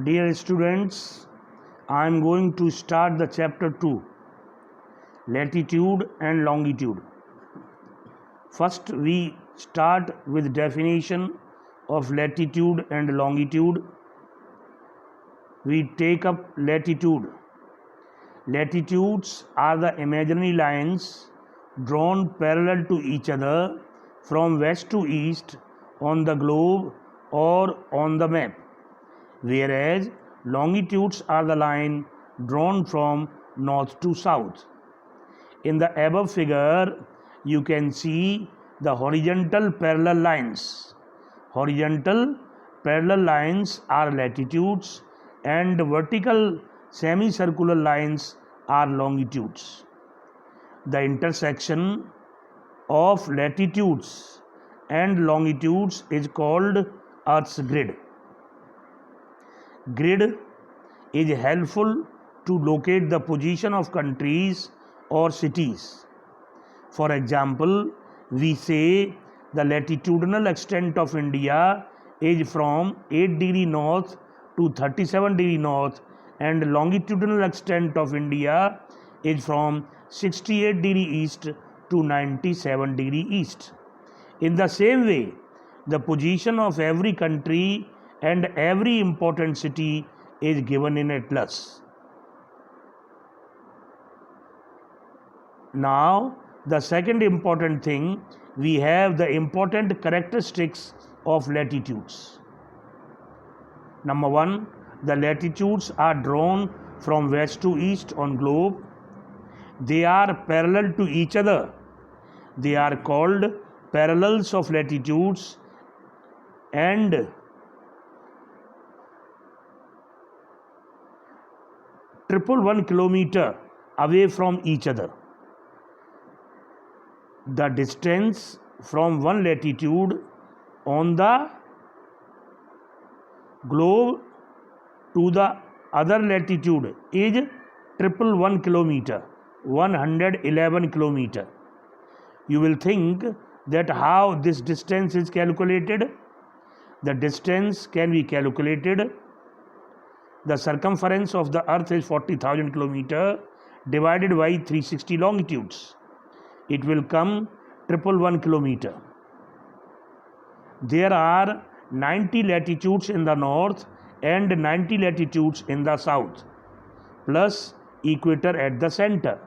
Dear students, I am going to start the chapter 2, latitude and longitude. First, we start with definition of latitude and longitude. We take up latitude. Latitudes are the imaginary lines drawn parallel to each other from west to east on the globe or on the map, whereas longitudes are the line drawn from north to south. In the above figure, you can see the horizontal parallel lines. Horizontal parallel lines are latitudes and vertical semicircular lines are longitudes. The intersection of latitudes and longitudes is called Earth's grid. Grid is helpful to locate the position of countries or cities. For example, we say the latitudinal extent of India is from 8 degree north to 37 degree north, and longitudinal extent of India is from 68 degree east to 97 degree east. In the same way, the position of every country and every important city is given in atlas. Now, the second important thing, we have the important characteristics of latitudes. Number one, the latitudes are drawn from west to east on globe. They are parallel to each other. They are called parallels of latitudes and triple 1 kilometer away from each other. The distance from one latitude on the globe to the other latitude is triple 1 kilometer, 111 kilometer. You will think that how this distance is calculated. The distance can be calculated. The circumference of the earth is 40,000 kilometer divided by 360 longitudes. It will come triple 1 kilometer. There are 90 latitudes in the north and 90 latitudes in the south, plus equator at the center.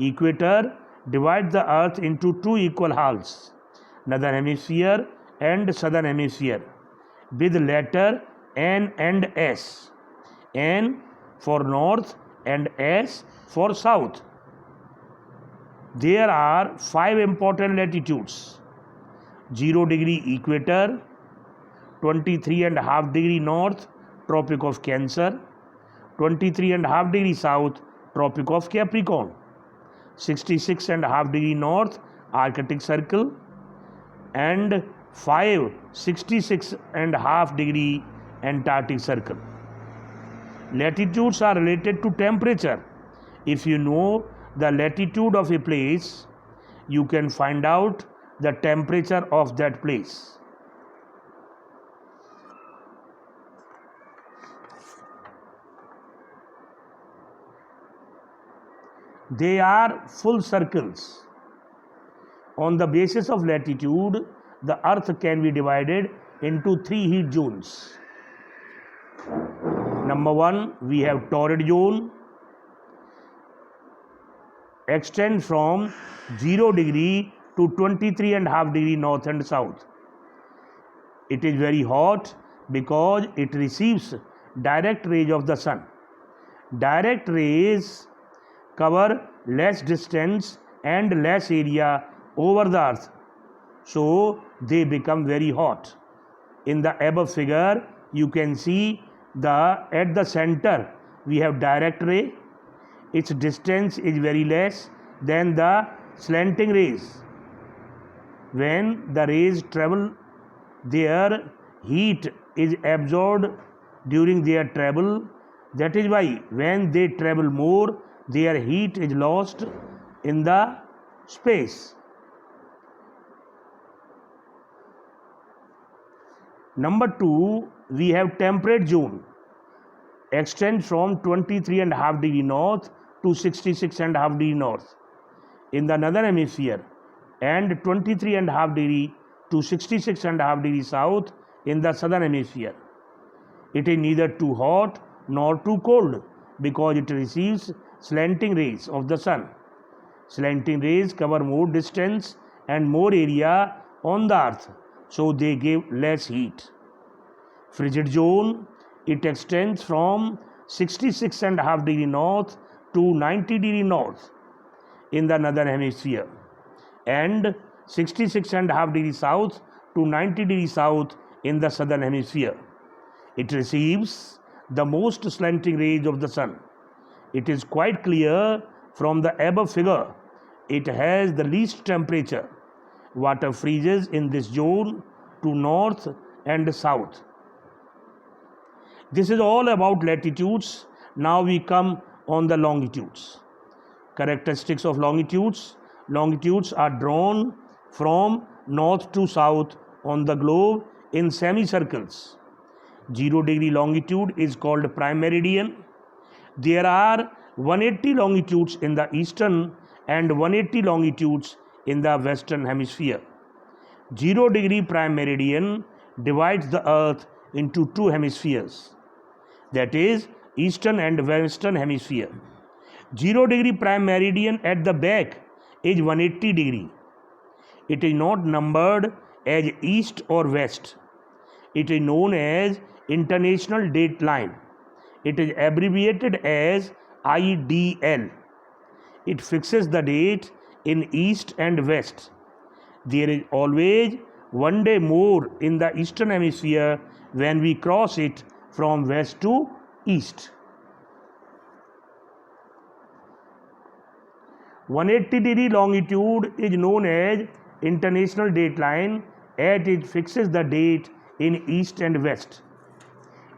Equator divides the earth into two equal halves, northern hemisphere and southern hemisphere, with letter N and S. N for north and S for south. There are 5 important latitudes: 0 degree equator, 23.5 degree north, Tropic of Cancer, 23.5 degree south, Tropic of Capricorn, 66.5 degree north, Arctic Circle, and 66.5 degree Antarctic Circle. Latitudes are related to temperature. If you know the latitude of a place, you can find out the temperature of that place. They are full circles. On the basis of latitude, the earth can be divided into 3 heat zones. Number 1, we have torrid zone, extend from 0 degree to 23.5 degree north and south. It is very hot because it receives direct rays of the sun. Direct rays cover less distance and less area over the earth, so they become very hot. In the above figure, you can see at the center we have direct ray. Its distance is very less than the slanting rays. When the rays travel, their heat is absorbed during their travel. That is why when they travel more, their heat is lost in the space. Number 2, we have temperate zone, extends from 23.5 degree north to 66.5 degree north in the northern hemisphere, and 23.5 degree to 66.5 degree south in the southern hemisphere. It is neither too hot nor too cold because it receives slanting rays of the sun. Slanting rays cover more distance and more area on the earth, so they give less heat. Frigid zone, it extends from 66.5 degree north to 90 degree north in the northern hemisphere, and 66.5 degree south to 90 degree south in the southern hemisphere. It receives the most slanting rays of the sun. It is quite clear from the above figure. It has the least temperature. Water freezes in this zone to north and south. This is all about latitudes. Now we come on the longitudes. Characteristics of longitudes. Longitudes are drawn from north to south on the globe in semicircles. 0 degree longitude is called prime meridian. There are 180 longitudes in the eastern and 180 longitudes in the western hemisphere. 0 degree prime meridian divides the earth into two hemispheres, that is eastern and western hemisphere. 0 degree prime meridian at the back is 180 degree. It is not numbered as east or west. It is known as international date line. It is abbreviated as IDL. It fixes the date in east and west. There is always one day more in the eastern hemisphere when we cross it from west to east. 180 degree longitude is known as international date line as it fixes the date in east and west.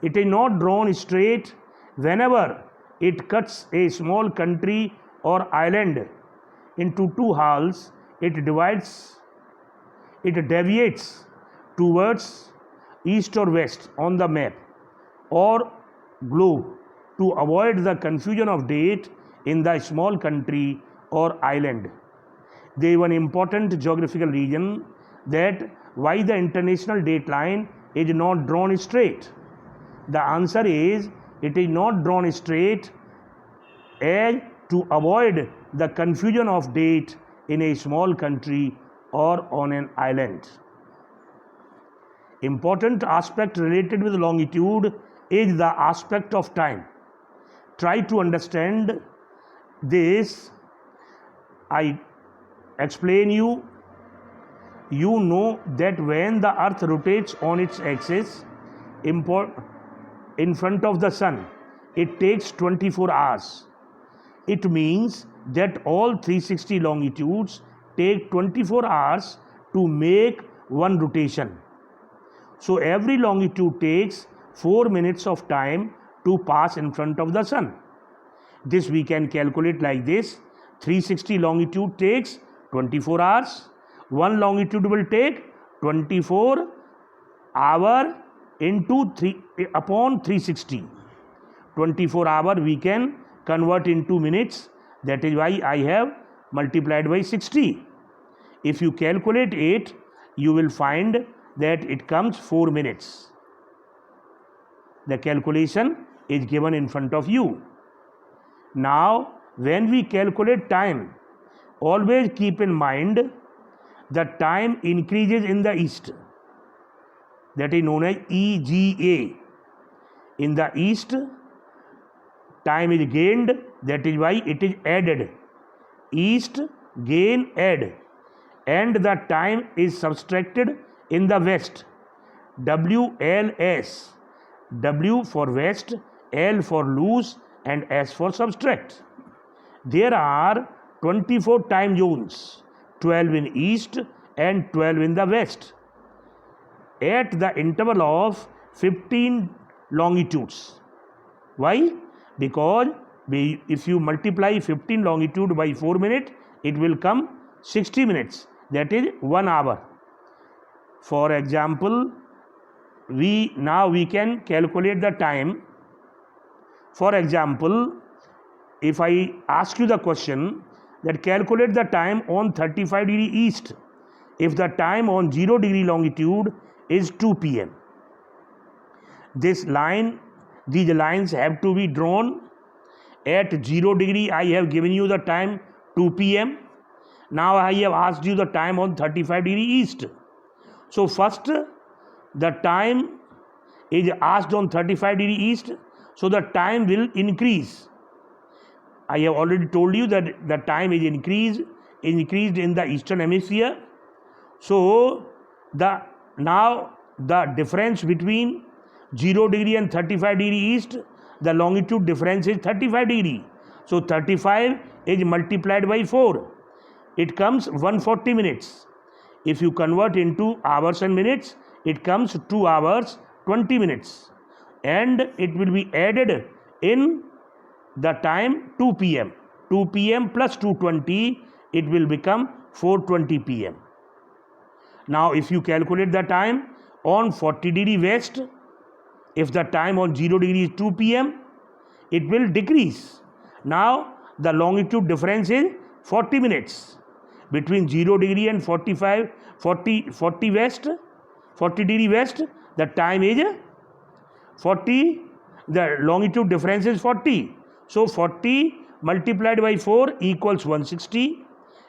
It is not drawn straight. Whenever it cuts a small country or island into two halves, it deviates towards east or west on the map or globe to avoid the confusion of date in the small country or island. There is one important geographical reason that why the international date line is not drawn straight. The answer is it is not drawn straight as to avoid the confusion of date in a small country or on an island. Important aspect related with longitude is the aspect of time. Try to understand this. I explain you. You know that when the earth rotates on its axis in front of the sun, it takes 24 hours. It means that all 360 longitudes take 24 hours to make one rotation. So every longitude takes 4 minutes of time to pass in front of the sun. This we can calculate like this. 360 longitude takes 24 hours. One longitude will take 24 hour into 3 upon 360. 24 hour we can convert into minutes. That is why I have multiplied by 60. If you calculate it, you will find that it comes 4 minutes. The calculation is given in front of you. Now, when we calculate time, always keep in mind that time increases in the east. That is known as EGA. In the east, time is gained, that is why it is added. East, gain, add. And the time is subtracted in the west. WLS. W for west, L for lose, and S for subtract. There are 24 time zones, 12 in east and 12 in the west, at the interval of 15 longitudes. Why? Because if you multiply 15 longitude by 4 minutes, it will come 60 minutes. That is 1 hour. For example, we can calculate the time. For example, if I ask you the question that calculate the time on 35 degree east, if the time on 0 degree longitude is 2 p.m. These lines have to be drawn at 0 degree. I have given you the time 2 p.m. Now I have asked you the time on 35 degree east. So first the time is asked on 35 degree east, so the time will increase. I have already told you that the time is increased in the eastern hemisphere. So now the difference between 0 degree and 35 degree east, the longitude difference is 35 degree. So 35 is multiplied by 4. It comes 140 minutes. If you convert into hours and minutes, it comes 2 hours 20 minutes. And it will be added in the time 2 p.m. 2 p.m. plus 2:20, it will become 4:20 p.m. Now if you calculate the time on 40 degree west, if the time on 0 degree is 2 p.m., it will decrease. Now the longitude difference is 40 minutes. Between 0 degree and 40 degree west, the time is 40, the longitude difference is 40. So 40 multiplied by 4 equals 160.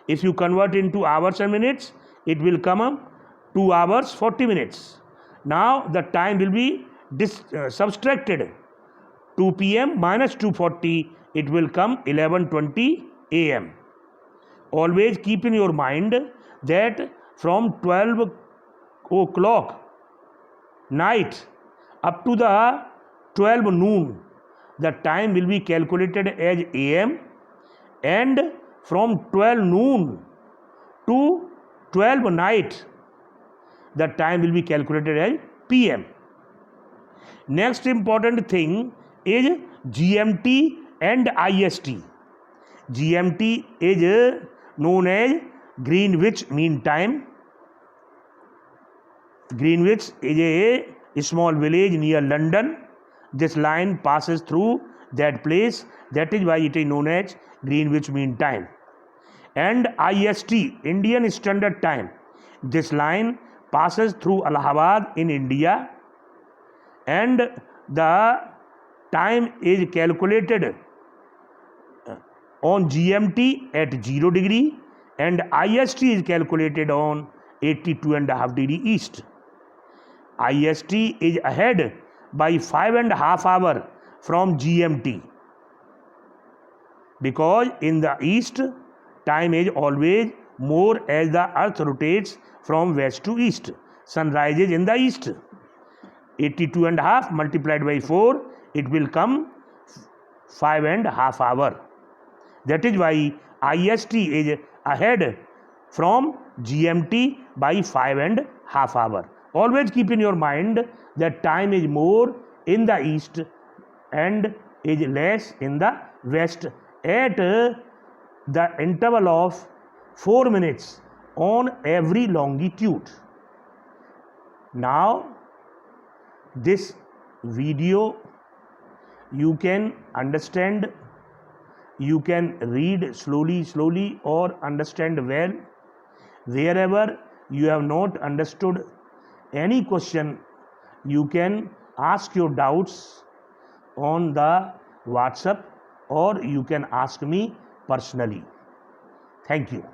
If you convert into hours and minutes, it will come up 2 hours 40 minutes. Now the time will be subtracted. 2 p.m. minus 240, it will come 11:20 a.m. Always keep in your mind that from 12 o'clock night up to the 12 noon, the time will be calculated as AM, and from 12 noon to 12 night, the time will be calculated as PM. Next important thing is GMT and IST. GMT is known as Greenwich Mean Time. Greenwich is a small village near London. This line passes through that place. That is why it is known as Greenwich Mean Time. And IST, Indian Standard Time. This line passes through Allahabad in India, and the time is calculated on GMT at 0 degree, and IST is calculated on 82.5 degree east. IST is ahead by 5.5 hours from GMT, because in the east time is always more as the earth rotates from west to east. Sun rises in the east. 82.5 multiplied by 4, it will come 5.5 hours. That is why IST is ahead from GMT by 5.5 hours. Always keep in your mind that time is more in the east and is less in the west at the interval of 4 minutes on every longitude. Now this video you can understand, you can read slowly or understand well. Wherever you have not understood any question, you can ask your doubts on the WhatsApp, or you can ask me personally. Thank you.